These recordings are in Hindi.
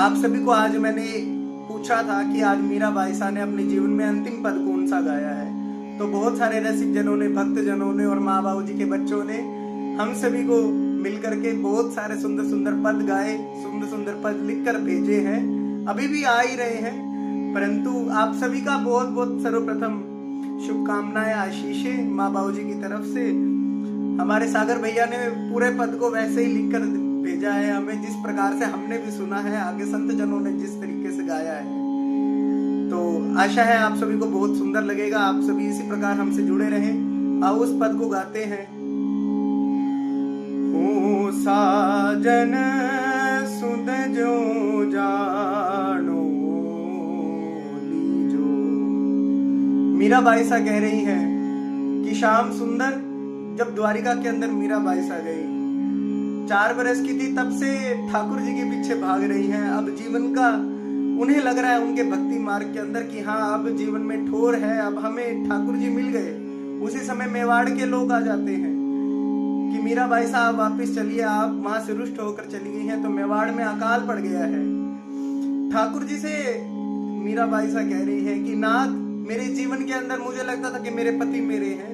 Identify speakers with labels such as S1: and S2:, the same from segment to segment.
S1: आप सभी को आज मैंने पूछा था कि आज मीराबाई शाह ने अपने जीवन में अंतिम पद कौन सा गाया है। तो बहुत सारे रसिक जनों ने, भक्त जनों ने और माँ बाबू जी के बच्चों ने हम सभी को मिलकर के बहुत सारे सुंदर सुंदर पद गाए, सुंदर सुंदर पद लिखकर भेजे हैं, अभी भी आ ही रहे हैं। परंतु आप सभी का बहुत बहुत सर्वप्रथम शुभकामनाएं, आशीषें माँ बाबू जी की तरफ से। हमारे सागर भैया ने पूरे पद को वैसे ही लिखकर भेजा है हमें, जिस प्रकार से हमने भी सुना है, आगे संत जनों ने जिस तरीके से गाया है। तो आशा है आप सभी को बहुत सुंदर लगेगा। आप सभी इसी प्रकार हमसे जुड़े रहें। आओ उस पद को गाते हैं। ओ साजन सुध जो जानो लीजो। मीराबाई सा कह रही है कि शाम सुंदर जब द्वारिका के अंदर मीराबाई सा गई, 4 बरस की थी, तब से ठाकुर जी के पीछे भाग रही हैं। अब जीवन का उन्हें लग रहा है उनके भक्ति मार्ग के अंदर कि हाँ, अब जीवन में ठोर है, अब हमें ठाकुर जी मिल गए। उसी समय मेवाड़ के लोग आ जाते हैं कि मीराबाई साहब वापस चलिए, आप वहां से रुष्ट होकर चली गई हैं, तो मेवाड़ में अकाल पड़ गया है। ठाकुर जी से मीराबाई सा कह रही है कि नाथ, मेरे जीवन के अंदर मुझे लगता था कि मेरे पति मेरे हैं,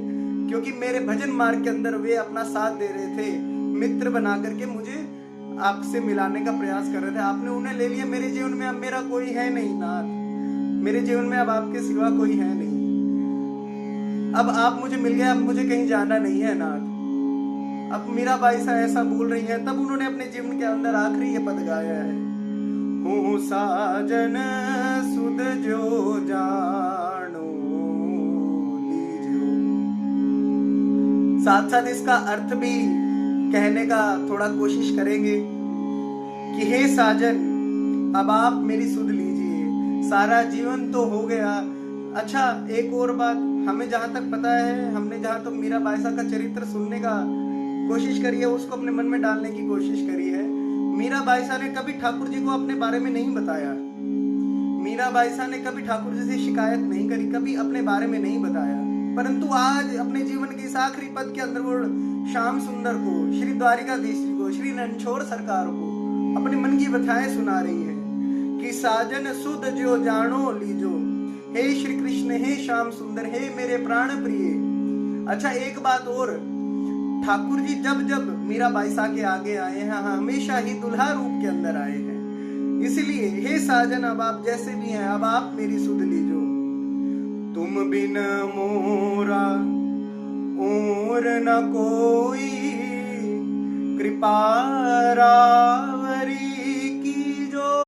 S1: क्योंकि मेरे भजन मार्ग के अंदर वे अपना साथ दे रहे थे, मित्र बना करके मुझे आपसे मिलाने का प्रयास कर रहे थे। आपने उन्हें ले लिया। मेरे जीवन में अब मेरा कोई है नहीं नाथ, मेरे जीवन में अब आपके सिवा कोई है नहीं। अब आप मुझे मिल गए, अब मुझे कहीं जाना नहीं है नाथ। अब मीराबाई सा ऐसा बोल रही है। तब उन्होंने अपने जीवन के अंदर आखिरी ये पद गाया है, हो साजन सुध जो जानो लीजो। साथ साथ इसका अर्थ भी कहने का थोड़ा कोशिश करेंगे कि हे साजन, अब आप मेरी सुध लीजिए, सारा जीवन तो हो गया। अच्छा, एक और बात, हमें जहां तक पता है, हमने जहां तक मीराबाई साहब का चरित्र सुनने का कोशिश करी है, उसको अपने मन में डालने की कोशिश करी है। मीराबाई साहब ने कभी ठाकुर जी को अपने बारे में नहीं बताया। मीराबाई साहब ने कभी ठाकुर जी से शिकायत नहीं करी, कभी अपने बारे में नहीं बताया। परंतु आज अपने जीवन के इस आखिरी पद के अंदर वो श्याम सुंदर को, श्री द्वारिकाधीश जी को, श्री रणछोड़ सरकार को अपने मन की व्यथाएं सुना रही है कि साजन सुध जो जानो लीजो। हे श्री कृष्ण, हे श्याम सुंदर, हे मेरे प्राण प्रिय। अच्छा, एक बात और, ठाकुर जी जब जब मीराबाई साहब के आगे आए हैं, हमेशा ही दुल्हा रूप के अंदर आए हैं। इसलिए हे साजन, अब आप जैसे भी हैं, अब आप मेरी सुध लीजो। तुम बिन मोरा और न कोई, कृपा